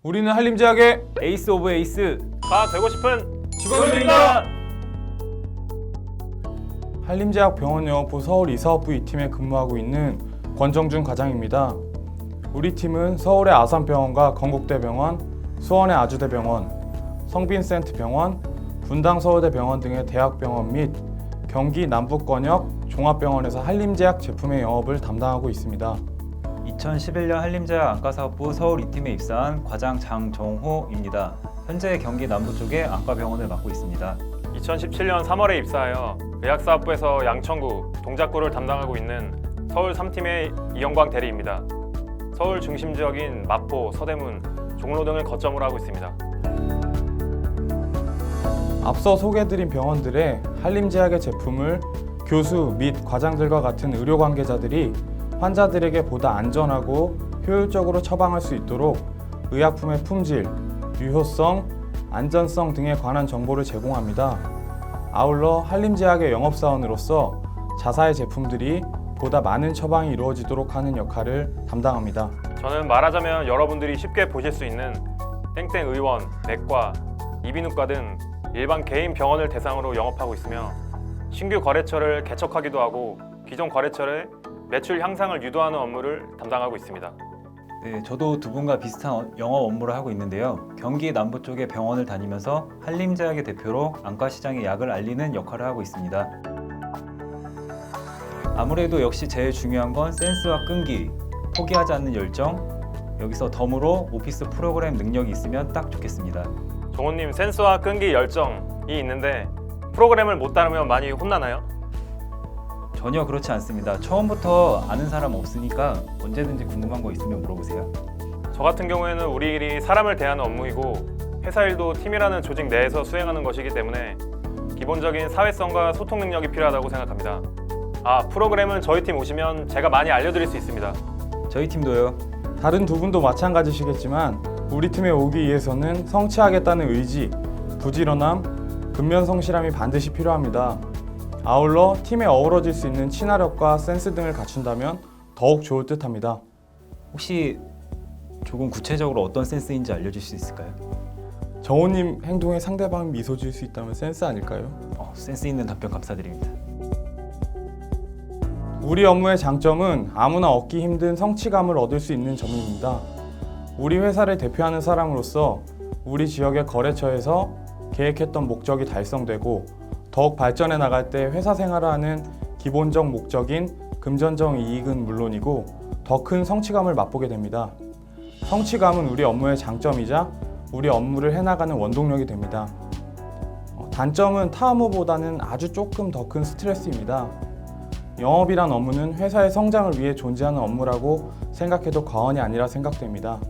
우리는 한림제약의 에이스 오브 에이스가 되고 싶은 직원들입니다. 한림제약 병원영업부 서울 이사업부 2팀에 근무하고 있는 권정준 과장입니다. 우리 팀은 서울의 아산병원과 건국대병원, 수원의 아주대병원, 성빈센트병원, 분당 서울대병원 등의 대학병원 및 경기 남부권역 종합병원에서 한림제약 제품의 영업을 담당하고 있습니다. 2011년 한림제약 안과사업부 서울 2팀에 입사한 과장 장정호입니다. 현재 경기 남부 쪽에 안과병원을 맡고 있습니다. 2017년 3월에 입사하여 의학사업부에서 양천구, 동작구를 담당하고 있는 서울 3팀의 이영광 대리입니다. 서울 중심 지역인 마포, 서대문, 종로 등을 거점으로 하고 있습니다. 앞서 소개해드린 병원들의 한림제약의 제품을 교수 및 과장들과 같은 의료 관계자들이 환자들에게 보다 안전하고 효율적으로 처방할 수 있도록 의약품의 품질, 유효성, 안전성 등에 관한 정보를 제공합니다. 아울러 한림제약의 영업사원으로서 자사의 제품들이 보다 많은 처방이 이루어지도록 하는 역할을 담당합니다. 저는 말하자면 여러분들이 쉽게 보실 수 있는 땡땡 의원, 내과, 이비인후과 등 일반 개인 병원을 대상으로 영업하고 있으며 신규 거래처를 개척하기도 하고 기존 거래처의 매출 향상을 유도하는 업무를 담당하고 있습니다. 네, 저도 두 분과 비슷한 영업 업무를 하고 있는데요. 경기 남부 쪽의 병원을 다니면서 한림제약의 대표로 안과 시장에 약을 알리는 역할을 하고 있습니다. 아무래도 역시 제일 중요한 건 센스와 끈기, 포기하지 않는 열정, 여기서 덤으로 오피스 프로그램 능력이 있으면 딱 좋겠습니다. 정호님, 센스와 끈기, 열정이 있는데 프로그램을 못 따르면 많이 혼나나요? 전혀 그렇지 않습니다. 처음부터 아는 사람 없으니까 언제든지 궁금한 거 있으면 물어보세요. 저 같은 경우에는 우리 일이 사람을 대하는 업무이고 회사 일도 팀이라는 조직 내에서 수행하는 것이기 때문에 기본적인 사회성과 소통 능력이 필요하다고 생각합니다. 프로그램은 저희 팀 오시면 제가 많이 알려드릴 수 있습니다. 저희 팀도요. 다른 두 분도 마찬가지시겠지만 우리 팀에 오기 위해서는 성취하겠다는 의지, 부지런함, 근면성실함이 반드시 필요합니다. 아울러 팀에 어우러질 수 있는 친화력과 센스 등을 갖춘다면 더욱 좋을 듯합니다. 혹시 조금 구체적으로 어떤 센스인지 알려줄 수 있을까요? 정호님 행동에 상대방이 미소 지을 수 있다면 센스 아닐까요? 센스 있는 답변 감사드립니다. 우리 업무의 장점은 아무나 얻기 힘든 성취감을 얻을 수 있는 점입니다. 우리 회사를 대표하는 사람으로서 우리 지역의 거래처에서 계획했던 목적이 달성되고 더욱 발전해 나갈 때 회사 생활을 하는 기본적 목적인 금전적 이익은 물론이고 더 큰 성취감을 맛보게 됩니다. 성취감은 우리 업무의 장점이자 우리 업무를 해나가는 원동력이 됩니다. 단점은 타 업무보다는 아주 조금 더 큰 스트레스입니다. 영업이란 업무는 회사의 성장을 위해 존재하는 업무라고 생각해도 과언이 아니라 생각됩니다.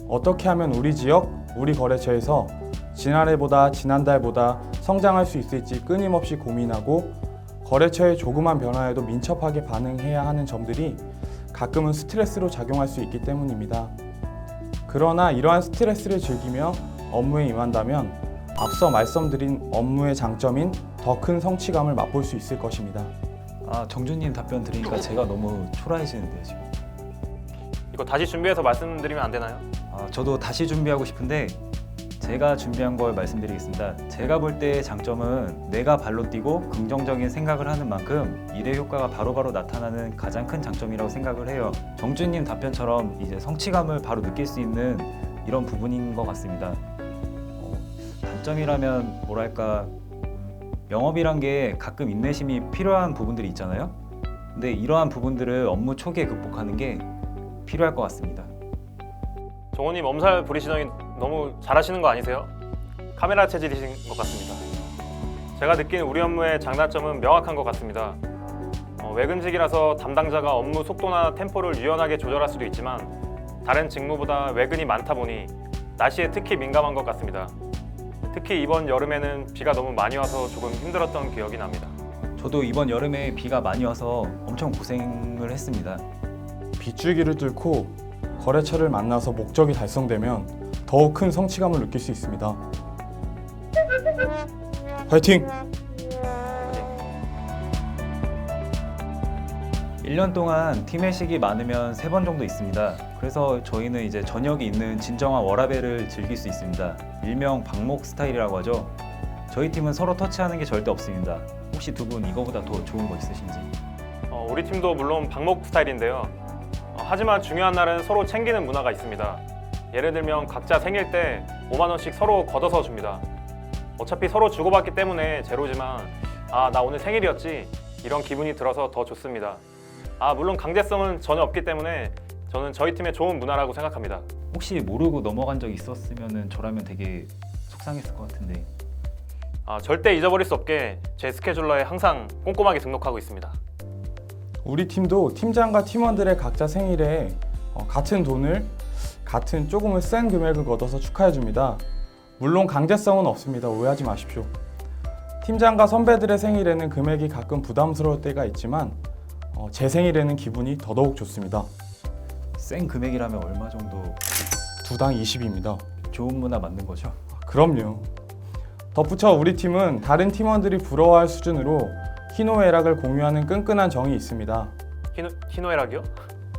어떻게 하면 우리 지역, 우리 거래처에서 지난해보다 지난달보다 성장할 수 있을지 끊임없이 고민하고 거래처의 조그만 변화에도 민첩하게 반응해야 하는 점들이 가끔은 스트레스로 작용할 수 있기 때문입니다. 그러나 이러한 스트레스를 즐기며 업무에 임한다면 앞서 말씀드린 업무의 장점인 더 큰 성취감을 맛볼 수 있을 것입니다. 정준님 답변 들으니까 제가 너무 초라해지는데요 지금. 이거 다시 준비해서 말씀드리면 안 되나요? 저도 다시 준비하고 싶은데 제가 준비한 걸 말씀드리겠습니다. 제가 볼 때의 장점은 내가 발로 뛰고 긍정적인 생각을 하는 만큼 일의 효과가 바로바로 나타나는 가장 큰 장점이라고 생각을 해요. 정준님 답변처럼 이제 성취감을 바로 느낄 수 있는 이런 부분인 것 같습니다. 단점이라면 뭐랄까, 영업이란 게 가끔 인내심이 필요한 부분들이 있잖아요. 근데 이러한 부분들을 업무 초기에 극복하는 게 필요할 것 같습니다. 정호님, 엄살 부리시더니 너무 잘하시는 거 아니세요? 카메라 체질이신 것 같습니다. 제가 느낀 우리 업무의 장단점은 명확한 것 같습니다. 외근직이라서 담당자가 업무 속도나 템포를 유연하게 조절할 수도 있지만 다른 직무보다 외근이 많다 보니 날씨에 특히 민감한 것 같습니다. 특히 이번 여름에는 비가 너무 많이 와서 조금 힘들었던 기억이 납니다. 저도 이번 여름에 비가 많이 와서 엄청 고생을 했습니다. 빗줄기를 뚫고 거래처를 만나서 목적이 달성되면 더욱 큰 성취감을 느낄 수 있습니다. 화이팅! 1년 동안 팀 회식이 많으면 3번 정도 있습니다. 그래서 저희는 이제 저녁이 있는 진정한 워라밸을 즐길 수 있습니다. 일명 방목 스타일이라고 하죠. 저희 팀은 서로 터치하는 게 절대 없습니다. 혹시 두 분 이거보다 더 좋은 거 있으신지? 우리 팀도 물론 방목 스타일인데요. 하지만 중요한 날은 서로 챙기는 문화가 있습니다. 예를 들면 각자 생일 때 5만 원씩 서로 걷어서 줍니다. 어차피 서로 주고받기 때문에 제로지만 나 오늘 생일이었지 이런 기분이 들어서 더 좋습니다. 물론 강제성은 전혀 없기 때문에 저는 저희 팀의 좋은 문화라고 생각합니다. 혹시 모르고 넘어간 적 있었으면 저라면 되게 속상했을 것 같은데. 절대 잊어버릴 수 없게 제 스케줄러에 항상 꼼꼼하게 등록하고 있습니다. 우리 팀도 팀장과 팀원들의 각자 생일에 같은 돈을 같은 조금은 센 금액을 걷어서 축하해 줍니다. 물론 강제성은 없습니다. 오해하지 마십시오. 팀장과 선배들의 생일에는 금액이 가끔 부담스러울 때가 있지만 제 생일에는 기분이 더더욱 좋습니다. 센 금액이라면 얼마 정도? 두당 20입니다. 좋은 문화 맞는 거죠? 그럼요. 덧붙여 우리 팀은 다른 팀원들이 부러워할 수준으로 희노애락을 공유하는 끈끈한 정이 있습니다. 희노애락이요?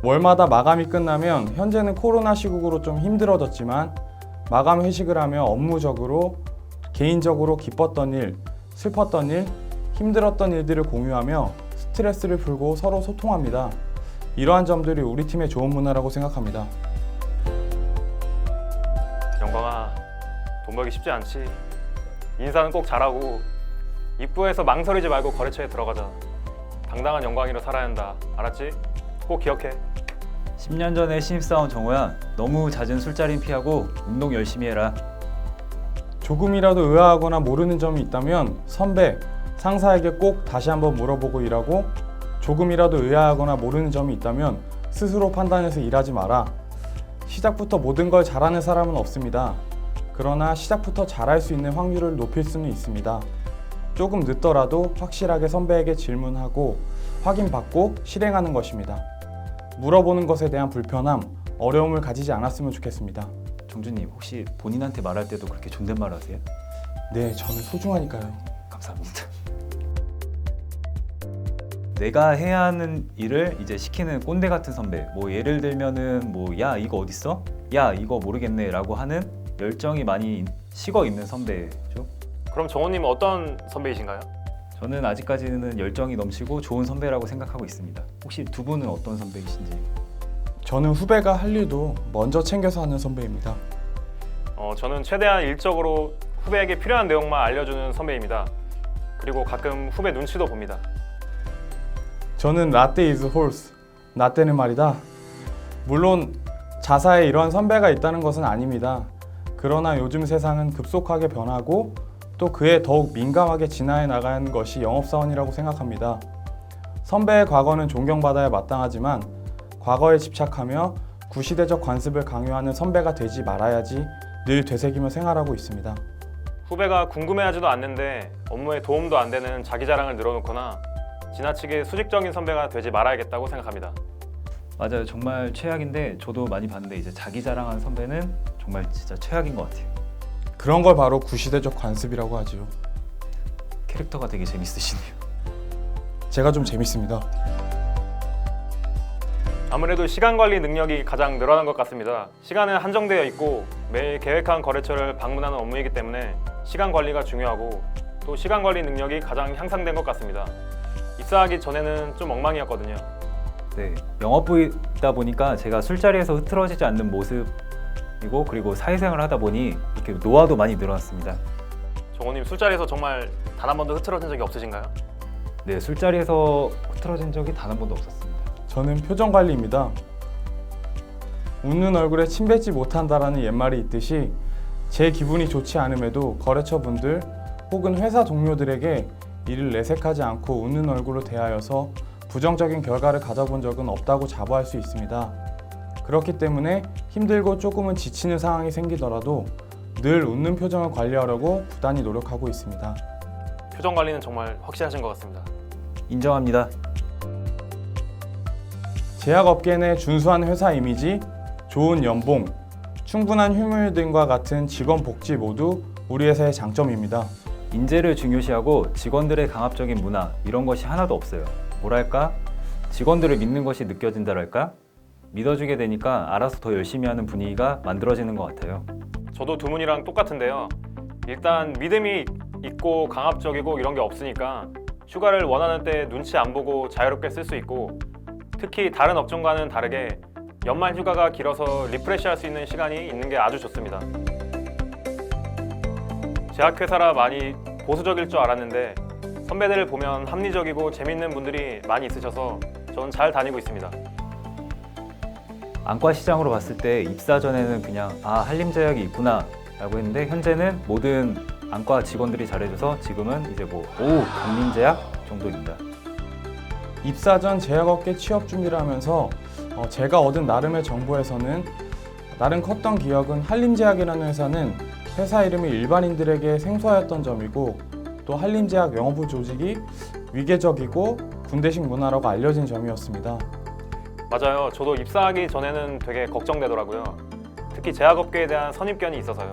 월마다 마감이 끝나면 현재는 코로나 시국으로 좀 힘들어졌지만 마감 회식을 하며 업무적으로 개인적으로 기뻤던 일, 슬펐던 일, 힘들었던 일들을 공유하며 스트레스를 풀고 서로 소통합니다. 이러한 점들이 우리 팀의 좋은 문화라고 생각합니다. 영광아, 돈 벌기 쉽지 않지. 인사는 꼭 잘하고 입구에서 망설이지 말고 거래처에 들어가자. 당당한 영광이로 살아야 한다. 알았지? 꼭 기억해. 10년 전에 신입사원 정호야, 너무 잦은 술자리는 피하고 운동 열심히 해라. 조금이라도 의아하거나 모르는 점이 있다면 선배, 상사에게 꼭 다시 한번 물어보고 일하고 조금이라도 의아하거나 모르는 점이 있다면 스스로 판단해서 일하지 마라. 시작부터 모든 걸 잘하는 사람은 없습니다. 그러나 시작부터 잘할 수 있는 확률을 높일 수는 있습니다. 조금 늦더라도 확실하게 선배에게 질문하고 확인받고 실행하는 것입니다. 물어보는 것에 대한 불편함, 어려움을 가지지 않았으면 좋겠습니다. 정준님, 혹시 본인한테 말할 때도 그렇게 존댓말 하세요? 네, 저는 소중하니까요. 감사합니다. 내가 해야 하는 일을 이제 시키는 꼰대 같은 선배. 뭐 예를 들면은 야 이거 어딨어? 야 이거 모르겠네라고 하는 열정이 많이 식어 있는 선배죠. 그럼 정호님은 어떤 선배이신가요? 저는 아직까지는 열정이 넘치고 좋은 선배라고 생각하고 있습니다. 혹시 두 분은 어떤 선배이신지? 저는 후배가 할 일도 먼저 챙겨서 하는 선배입니다. 저는 최대한 일적으로 후배에게 필요한 내용만 알려주는 선배입니다. 그리고 가끔 후배 눈치도 봅니다. 저는 라떼 is horse, 나 때는 말이다. 물론 자사에 이러한 선배가 있다는 것은 아닙니다. 그러나 요즘 세상은 급속하게 변하고 또 그에 더욱 민감하게 진화해 나가는 것이 영업사원이라고 생각합니다. 선배의 과거는 존경받아야 마땅하지만 과거에 집착하며 구시대적 관습을 강요하는 선배가 되지 말아야지 늘 되새기며 생활하고 있습니다. 후배가 궁금해하지도 않는데 업무에 도움도 안 되는 자기 자랑을 늘어놓거나 지나치게 수직적인 선배가 되지 말아야겠다고 생각합니다. 맞아요. 정말 최악인데 저도 많이 봤는데 이제 자기 자랑하는 선배는 정말 진짜 최악인 것 같아요. 그런 걸 바로 구시대적 관습이라고 하지요. 캐릭터가 되게 재밌으시네요. 제가 좀 재밌습니다. 아무래도 시간 관리 능력이 가장 늘어난 것 같습니다. 시간은 한정되어 있고 매일 계획한 거래처를 방문하는 업무이기 때문에 시간 관리가 중요하고 또 시간 관리 능력이 가장 향상된 것 같습니다. 입사하기 전에는 좀 엉망이었거든요. 네, 영업부이다 보니까 제가 술자리에서 흐트러지지 않는 모습이고 그리고 사회생활을 하다 보니 이렇게 노화도 많이 늘어났습니다. 정호님 술자리에서 정말 단 한 번도 흐트러진 적이 없으신가요? 네, 술자리에서 흐트러진 적이 단 한 번도 없었습니다. 저는 표정 관리입니다. 웃는 얼굴에 침 뱉지 못한다라는 옛말이 있듯이 제 기분이 좋지 않음에도 거래처 분들 혹은 회사 동료들에게 이를 내색하지 않고 웃는 얼굴로 대하여서 부정적인 결과를 가져본 적은 없다고 자부할 수 있습니다. 그렇기 때문에 힘들고 조금은 지치는 상황이 생기더라도 늘 웃는 표정을 관리하려고 부단히 노력하고 있습니다. 표정 관리는 정말 확실하신 것 같습니다. 인정합니다. 제약업계 내 준수한 회사 이미지, 좋은 연봉, 충분한 휴무일 등과 같은 직원 복지 모두 우리 회사의 장점입니다. 인재를 중요시하고 직원들의 강압적인 문화 이런 것이 하나도 없어요. 뭐랄까? 직원들을 믿는 것이 느껴진다랄까? 믿어주게 되니까 알아서 더 열심히 하는 분위기가 만들어지는 것 같아요. 저도 두 분이랑 똑같은데요. 일단 믿음이 있고 강압적이고 이런 게 없으니까 휴가를 원하는 때 눈치 안 보고 자유롭게 쓸 수 있고, 특히 다른 업종과는 다르게 연말 휴가가 길어서 리프레시할 수 있는 시간이 있는 게 아주 좋습니다. 제약회사라 많이 보수적일 줄 알았는데 선배들을 보면 합리적이고 재밌는 분들이 많이 있으셔서 저는 잘 다니고 있습니다. 안과 시장으로 봤을 때 입사 전에는 그냥 한림제약이 있구나 라고 했는데, 현재는 모든 안과 직원들이 잘해줘서 지금은 이제 강림제약 정도입니다. 입사 전 제약업계 취업 준비를 하면서 제가 얻은 나름의 정보에서는 나름 컸던 기억은 한림제약이라는 회사는 회사 이름이 일반인들에게 생소하였던 점이고, 또 한림제약 영업부 조직이 위계적이고 군대식 문화라고 알려진 점이었습니다. 맞아요. 저도 입사하기 전에는 되게 걱정되더라고요. 특히 제약업계에 대한 선입견이 있어서요.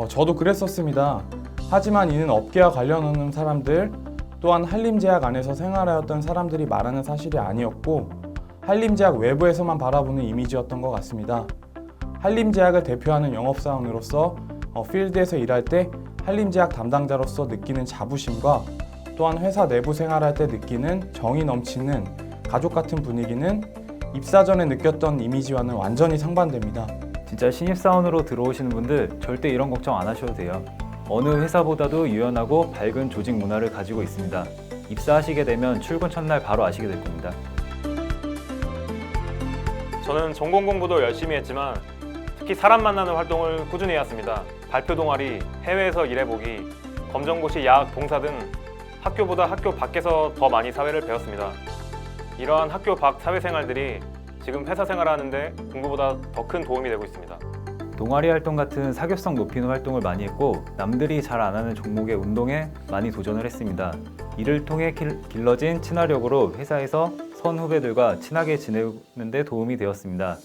저도 그랬었습니다. 하지만 이는 업계와 관련 없는 사람들, 또한 한림제약 안에서 생활하였던 사람들이 말하는 사실이 아니었고, 한림제약 외부에서만 바라보는 이미지였던 것 같습니다. 한림제약을 대표하는 영업사원으로서 필드에서 일할 때 한림제약 담당자로서 느끼는 자부심과 또한 회사 내부 생활할 때 느끼는 정이 넘치는 가족 같은 분위기는 입사 전에 느꼈던 이미지와는 완전히 상반됩니다. 진짜 신입사원으로 들어오시는 분들 절대 이런 걱정 안 하셔도 돼요. 어느 회사보다도 유연하고 밝은 조직 문화를 가지고 있습니다. 입사하시게 되면 출근 첫날 바로 아시게 될 겁니다. 저는 전공 공부도 열심히 했지만 특히 사람 만나는 활동을 꾸준히 해왔습니다. 발표 동아리, 해외에서 일해보기, 검정고시, 야학, 봉사 등 학교보다 학교 밖에서 더 많이 사회를 배웠습니다. 이러한 학교 밖 사회생활들이 지금 회사 생활하는데 공부보다 더 큰 도움이 되고 있습니다. 동아리 활동 같은 사교성 높이는 활동을 많이 했고, 남들이 잘 안 하는 종목의 운동에 많이 도전을 했습니다. 이를 통해 길러진 친화력으로 회사에서 선 후배들과 친하게 지내는 데 도움이 되었습니다.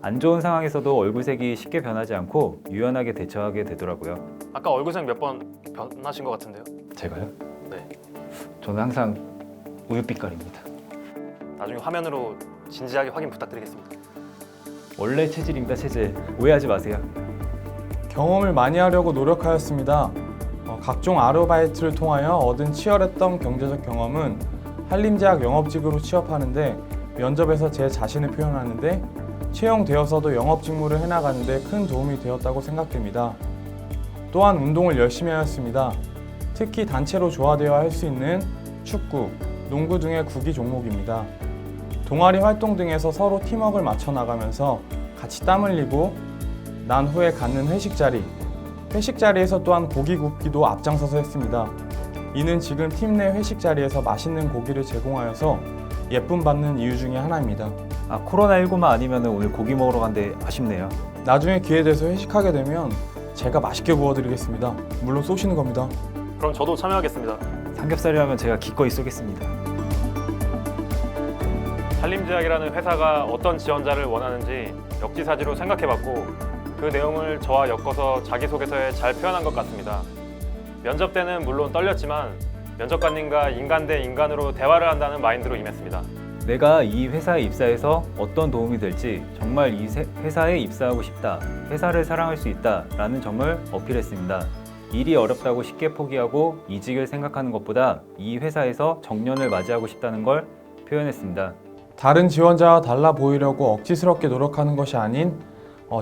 안 좋은 상황에서도 얼굴색이 쉽게 변하지 않고 유연하게 대처하게 되더라고요. 아까 얼굴색 몇 번 변하신 것 같은데요? 제가요? 네. 저는 항상 우유빛깔입니다. 나중에 화면으로 진지하게 확인 부탁드리겠습니다. 원래 체질입니다, 체질. 오해하지 마세요. 경험을 많이 하려고 노력하였습니다. 각종 아르바이트를 통하여 얻은 치열했던 경제적 경험은 한림제약 영업직으로 취업하는데, 면접에서 제 자신을 표현하는데, 채용되어서도 영업 직무를 해나가는데 큰 도움이 되었다고 생각됩니다. 또한 운동을 열심히 하였습니다. 특히 단체로 조화되어 할 수 있는 축구, 농구 등의 구기 종목입니다. 동아리 활동 등에서 서로 팀워크를 맞춰 나가면서 같이 땀 흘리고 난 후에 갖는 회식 자리에서 또한 고기 굽기도 앞장서서 했습니다. 이는 지금 팀 내 회식 자리에서 맛있는 고기를 제공하여서 예쁨 받는 이유 중에 하나입니다. 코로나19만 아니면 오늘 고기 먹으러 간데 아쉽네요. 나중에 기회 돼서 회식하게 되면 제가 맛있게 구워드리겠습니다. 물론 쏘시는 겁니다. 그럼 저도 참여하겠습니다. 삼겹살이라면 제가 기꺼이 쏘겠습니다. 한림제약이라는 회사가 어떤 지원자를 원하는지 역지사지로 생각해봤고, 그 내용을 저와 엮어서 자기소개서에 잘 표현한 것 같습니다. 면접 때는 물론 떨렸지만 면접관님과 인간 대 인간으로 대화를 한다는 마인드로 임했습니다. 내가 이 회사에 입사해서 어떤 도움이 될지, 정말 이 회사에 입사하고 싶다, 회사를 사랑할 수 있다 라는 점을 어필했습니다. 일이 어렵다고 쉽게 포기하고 이직을 생각하는 것보다 이 회사에서 정년을 맞이하고 싶다는 걸 표현했습니다. 다른 지원자와 달라 보이려고 억지스럽게 노력하는 것이 아닌,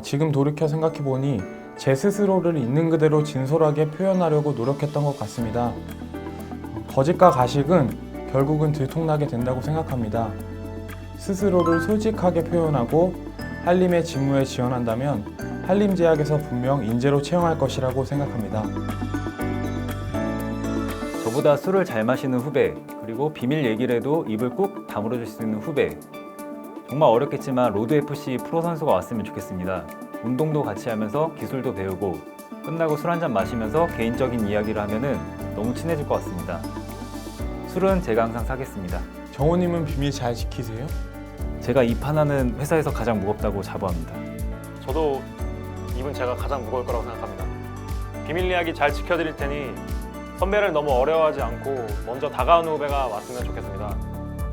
지금 돌이켜 생각해보니 제 스스로를 있는 그대로 진솔하게 표현하려고 노력했던 것 같습니다. 거짓과 가식은 결국은 들통나게 된다고 생각합니다. 스스로를 솔직하게 표현하고 한림의 직무에 지원한다면 한림제약에서 분명 인재로 채용할 것이라고 생각합니다. 저보다 술을 잘 마시는 후배, 그리고 비밀 얘기를 해도 입을 꾹 다물어줄 수 있는 후배. 정말 어렵겠지만 로드FC 프로 선수가 왔으면 좋겠습니다. 운동도 같이 하면서 기술도 배우고 끝나고 술 한잔 마시면서 개인적인 이야기를 하면은 너무 친해질 것 같습니다. 술은 제가 항상 사겠습니다. 정호님은 비밀 잘 지키세요? 제가 입한하는 회사에서 가장 무겁다고 자부합니다. 저도 입은 제가 가장 무거울 거라고 생각합니다. 비밀 이야기 잘 지켜드릴 테니 선배를 너무 어려워하지 않고 먼저 다가오는 후배가 왔으면 좋겠습니다.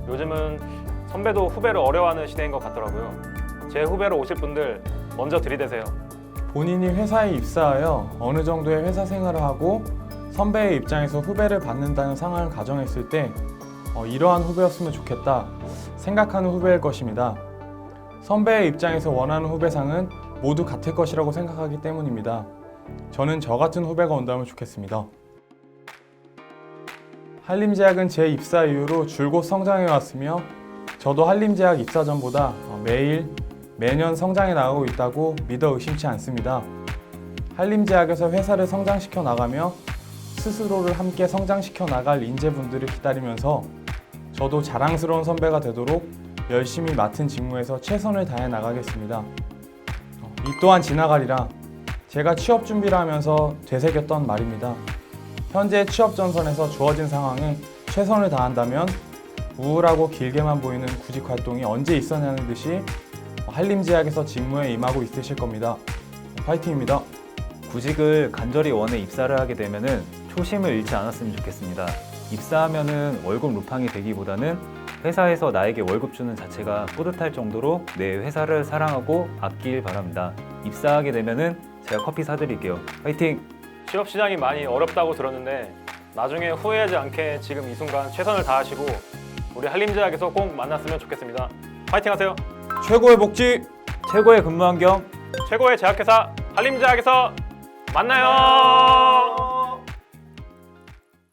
요즘은 선배도 후배를 어려워하는 시대인 것 같더라고요. 제 후배로 오실 분들 먼저 들이대세요. 본인이 회사에 입사하여 어느 정도의 회사 생활을 하고 선배의 입장에서 후배를 받는다는 상황을 가정했을 때 이러한 후배였으면 좋겠다 생각하는 후배일 것입니다. 선배의 입장에서 원하는 후배상은 모두 같을 것이라고 생각하기 때문입니다. 저는 저 같은 후배가 온다면 좋겠습니다. 한림제약은 제 입사 이후로 줄곧 성장해 왔으며 저도 한림제약 입사 전보다 매년 성장해 나가고 있다고 믿어 의심치 않습니다. 한림제약에서 회사를 성장시켜 나가며 스스로를 함께 성장시켜 나갈 인재분들을 기다리면서 저도 자랑스러운 선배가 되도록 열심히 맡은 직무에서 최선을 다해 나가겠습니다. 이 또한 지나가리라 제가 취업 준비를 하면서 되새겼던 말입니다. 현재 취업 전선에서 주어진 상황에 최선을 다한다면 우울하고 길게만 보이는 구직 활동이 언제 있었냐는 듯이 한림제약에서 직무에 임하고 있으실 겁니다. 파이팅입니다. 구직을 간절히 원해 입사를 하게 되면은 초심을 잃지 않았으면 좋겠습니다. 입사하면은 월급 루팡이 되기보다는 회사에서 나에게 월급 주는 자체가 뿌듯할 정도로 내 회사를 사랑하고 아끼길 바랍니다. 입사하게 되면은 제가 커피 사드릴게요. 파이팅! 취업 시장이 많이 어렵다고 들었는데 나중에 후회하지 않게 지금 이 순간 최선을 다하시고 우리 한림제약에서 꼭 만났으면 좋겠습니다. 파이팅 하세요. 최고의 복지! 최고의 근무 환경 최고의 제약회사 한림제약에서 만나요.